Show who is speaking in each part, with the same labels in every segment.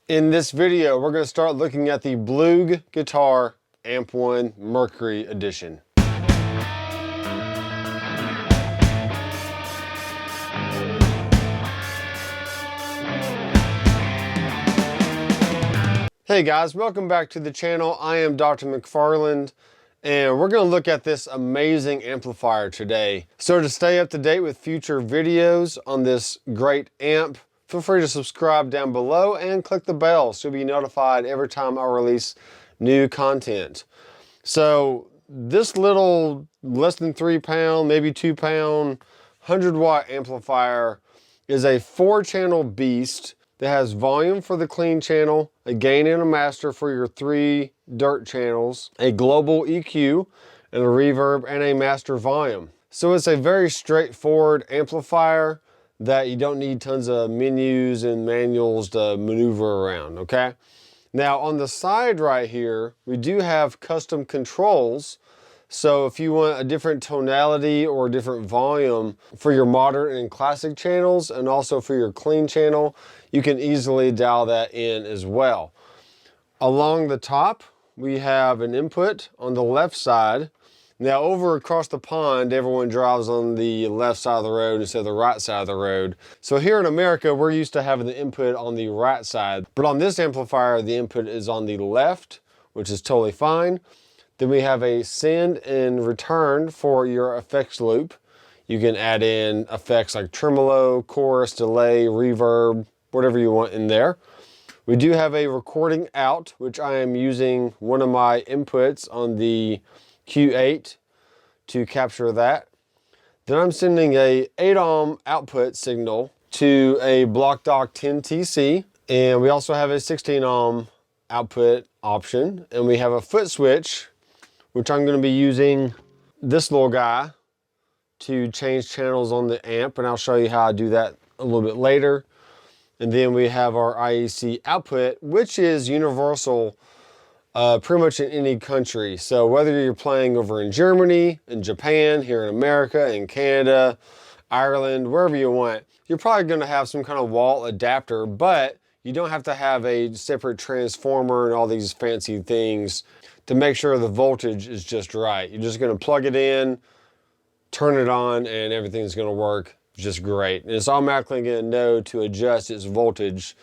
Speaker 1: In this video, we're going to start looking at the Bluguitar Amp1 Mercury edition. Hey guys, welcome back to the channel. I am Dr. McFarland, and we're going to look at this amazing amplifier today. So to stay up to date with future videos on this great amp, feel free to subscribe down below and click the bell so you'll be notified every time I release new content. So this little less than 3 pound, maybe 2 pound, 100-watt amplifier is a 4-channel beast that has volume for the clean channel, a gain and a master for your 3 dirt channels, a global EQ, and a reverb and a master volume. So it's a very straightforward amplifier that you don't need tons of menus and manuals to maneuver around, okay? Now on the side right here, we do have custom controls. So if you want a different tonality or a different volume for your modern and classic channels, and also for your clean channel, you can easily dial that in as well. Along the top, we have an input on the left side. Now over across the pond, everyone drives on the left side of the road instead of the right side of the road. So here in America, we're used to having the input on the right side. But on this amplifier, the input is on the left, which is totally fine. Then we have a send and return for your effects loop. You can add in effects like tremolo, chorus, delay, reverb, whatever you want in there. We do have a recording out, which I am using one of my inputs on the Q8 to capture that. Then I'm sending a 8 ohm output signal to a Blockdock 10TC, and we also have a 16 ohm output option, and we have a foot switch, which I'm going to be using this little guy to change channels on the amp, and I'll show you how I do that a little bit later. And then we have our IEC output, which is universal pretty much in any country. So whether you're playing over in Germany, in Japan, here in America, in Canada, Ireland, wherever you want, you're probably going to have some kind of wall adapter, but you don't have to have a separate transformer and all these fancy things to make sure the voltage is just right. You're just going to plug it in, turn it on, and everything's going to work just great. And it's automatically going to know to adjust its voltage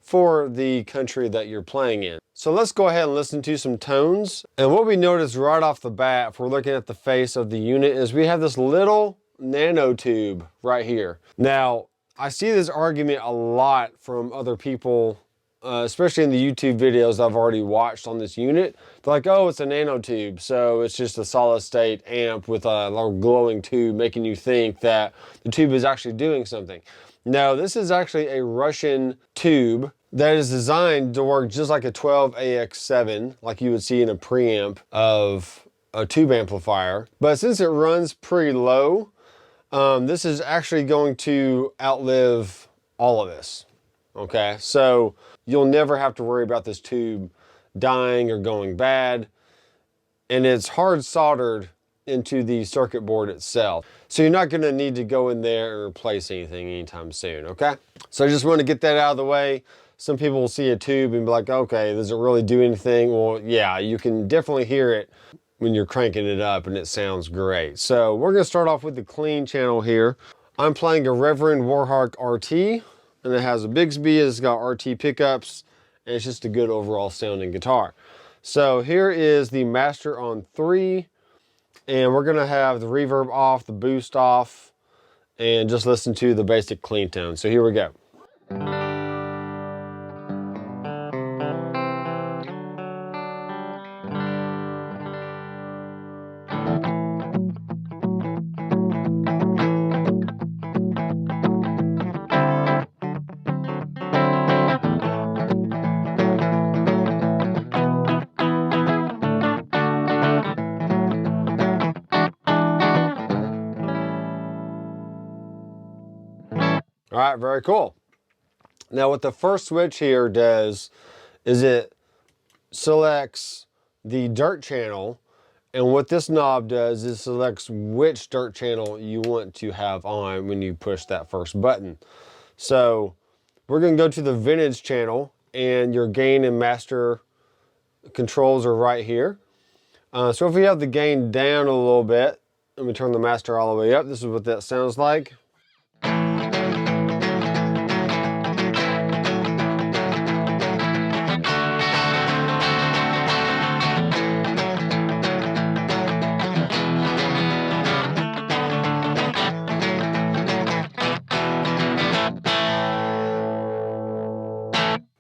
Speaker 1: for the country that you're playing in. So let's go ahead and listen to some tones. And what we notice right off the bat, if we're looking at the face of the unit, is we have this little nanotube right here. Now, I see this argument a lot from other people, especially in the YouTube videos I've already watched on this unit. They're like, oh, it's a nanotube, so it's just a solid state amp with a little glowing tube making you think that the tube is actually doing something. No, this is actually a Russian tube that is designed to work just like a 12AX7, like you would see in a preamp of a tube amplifier. But since it runs pretty low, this is actually going to outlive all of this, okay? So you'll never have to worry about this tube dying or going bad. And it's hard soldered into the circuit board itself. So you're not gonna need to go in there and replace anything anytime soon, okay? So I just want to get that out of the way. Some people will see a tube and be like, okay, does it really do anything? Well, yeah, you can definitely hear it when you're cranking it up and it sounds great. So we're gonna start off with the clean channel here. I'm playing a Reverend Warhawk RT, and it has a Bigsby, it's got RT pickups, and it's just a good overall sounding guitar. So here is the master on 3, and we're gonna have the reverb off, the boost off, and just listen to the basic clean tone. So here we go. All right, very cool. Now what the first switch here does is it selects the dirt channel, and what this knob does is selects which dirt channel you want to have on when you push that first button. So we're gonna go to the vintage channel, and your gain and master controls are right here. So if we have the gain down a little bit, let me turn the master all the way up. This is what that sounds like.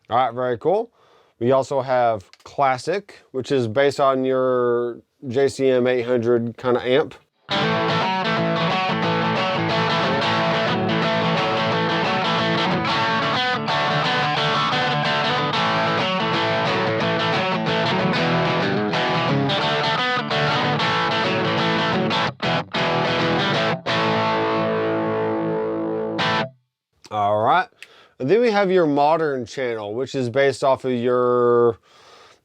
Speaker 1: All right, very cool. We also have Classic, which is based on your JCM 800 kind of amp. All right. And then we have your modern channel, which is based off of your,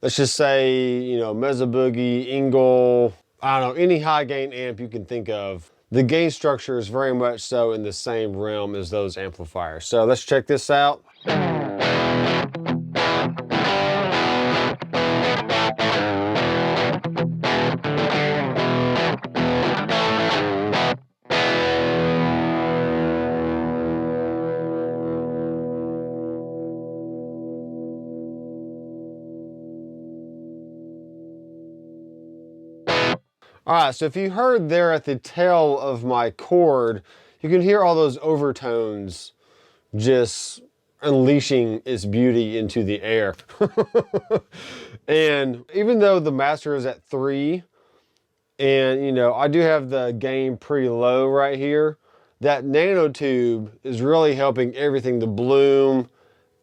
Speaker 1: let's just say, you know, Mesa Boogie, Ingle, I don't know, any high gain amp you can think of. The gain structure is very much so in the same realm as those amplifiers. So let's check this out. All right, so if you heard there at the tail of my chord, you can hear all those overtones just unleashing its beauty into the air. And even though the master is at 3, and you know, I do have the gain pretty low right here, that nanotube is really helping everything to bloom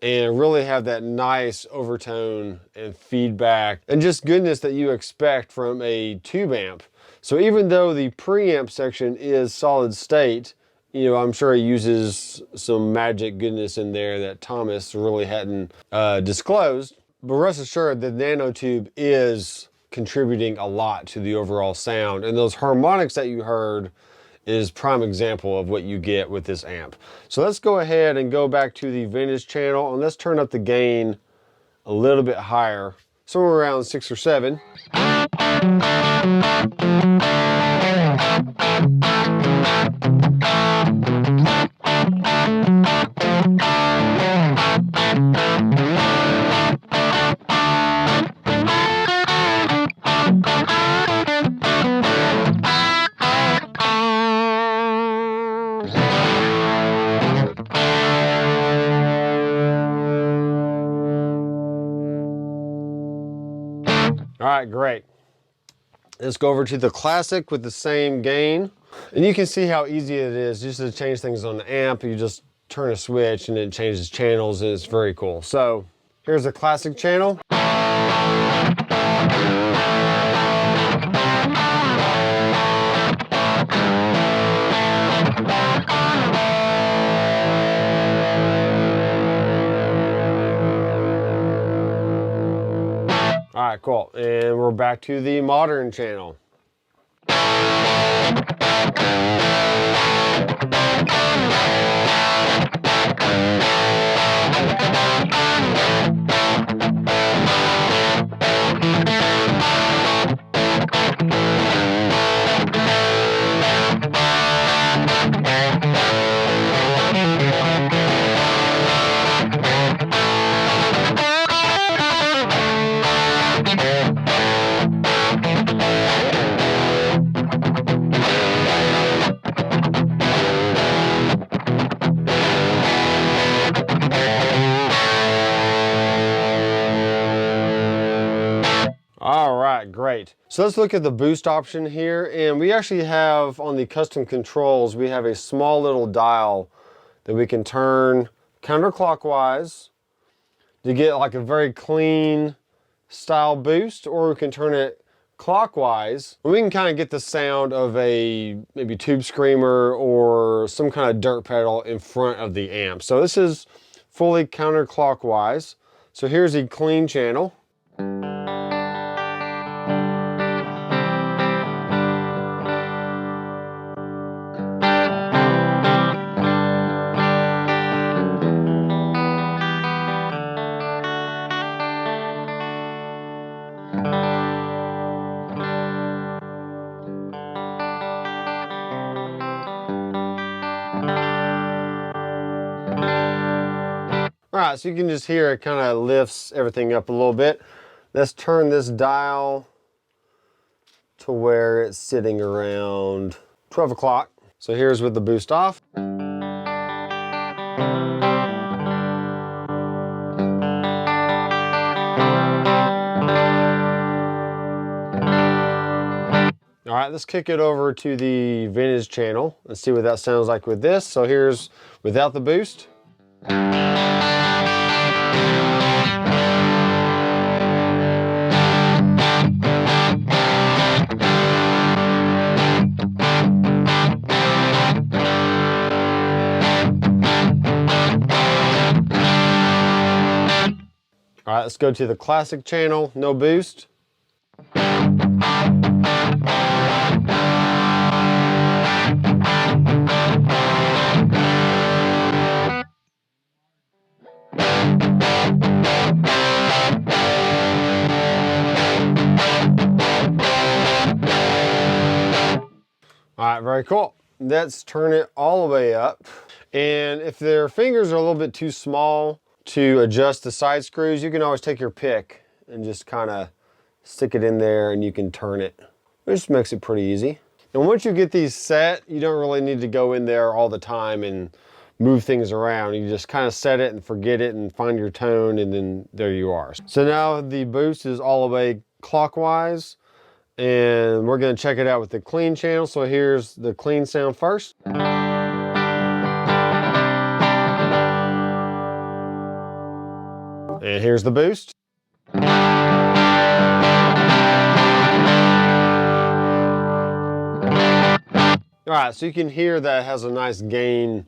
Speaker 1: and really have that nice overtone and feedback and just goodness that you expect from a tube amp. So even though the preamp section is solid state, you know, I'm sure it uses some magic goodness in there that Thomas really hadn't disclosed. But rest assured, the nanotube is contributing a lot to the overall sound. And those harmonics that you heard is prime example of what you get with this amp. So let's go ahead and go back to the vintage channel and let's turn up the gain a little bit higher, somewhere around 6 or 7. All right, great. Let's go over to the Classic with the same gain. And you can see how easy it is just to change things on the amp. You just turn a switch and it changes channels, and it's very cool. So here's a Classic channel. All right, cool. And we're back to the modern channel. All right, great. So let's look at the boost option here. And we actually have on the custom controls, we have a small little dial that we can turn counterclockwise to get like a very clean style boost, or we can turn it clockwise. And we can kind of get the sound of a maybe tube screamer or some kind of dirt pedal in front of the amp. So this is fully counterclockwise. So here's a clean channel. right, so you can just hear it kind of lifts everything up a little bit. Let's turn this dial to where it's sitting around 12 o'clock. So here's with the boost off. All right, let's kick it over to the vintage channel and see what that sounds like with this. So here's without the boost. All right, let's go to the classic channel, no boost. All right, very cool. Let's turn it all the way up. And if their fingers are a little bit too small to adjust the side screws, you can always take your pick and just kind of stick it in there and you can turn it, which makes it pretty easy. And once you get these set, you don't really need to go in there all the time and move things around. You just kind of set it and forget it and find your tone, and then there you are. So now the boost is all the way clockwise, and we're going to check it out with the clean channel. So here's the clean sound first. And here's the boost. All right, so you can hear that it has a nice gain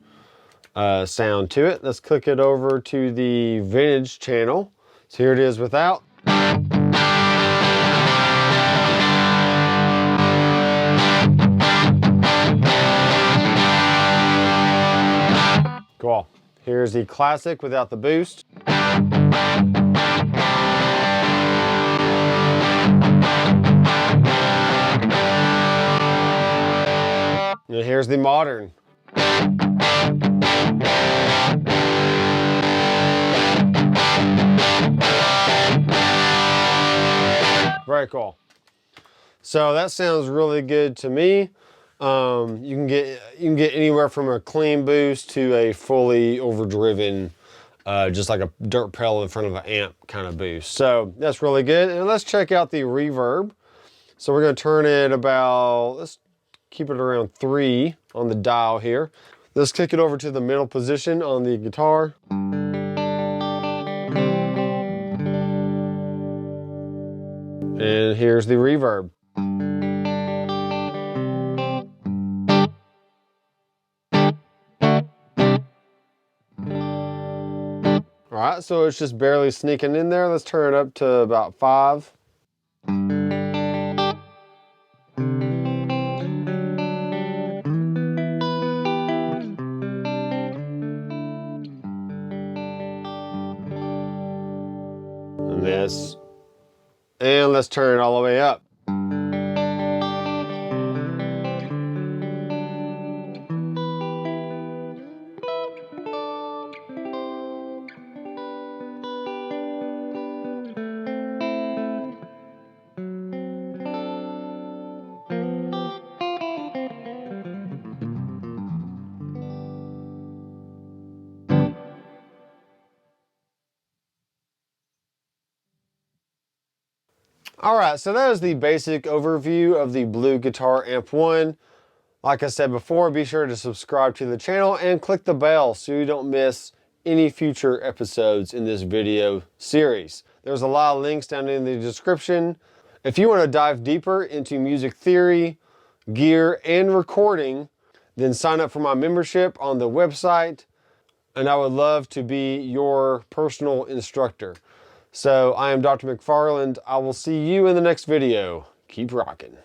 Speaker 1: sound to it. Let's click it over to the vintage channel. So here it is without. Cool. Here's the classic without the boost. And here's the modern. Very cool. So that sounds really good to me. You can get anywhere from a clean boost to a fully overdriven, just like a dirt pedal in front of an amp kind of boost. So that's really good. And let's check out the reverb. So we're going to turn it about, let's keep it around 3 on the dial here. Let's kick it over to the middle position on the guitar. And here's the reverb. All right, so it's just barely sneaking in there. Let's turn it up to about 5. And let's turn it all the way up. All right, so that is the basic overview of the Bluguitar Amp1. Like I said before, be sure to subscribe to the channel and click the bell so you don't miss any future episodes in this video series. There's a lot of links down in the description. If you want to dive deeper into music theory, gear, and recording, then sign up for my membership on the website, and I would love to be your personal instructor. So I am Dr. McFarland. I will see you in the next video. Keep rocking.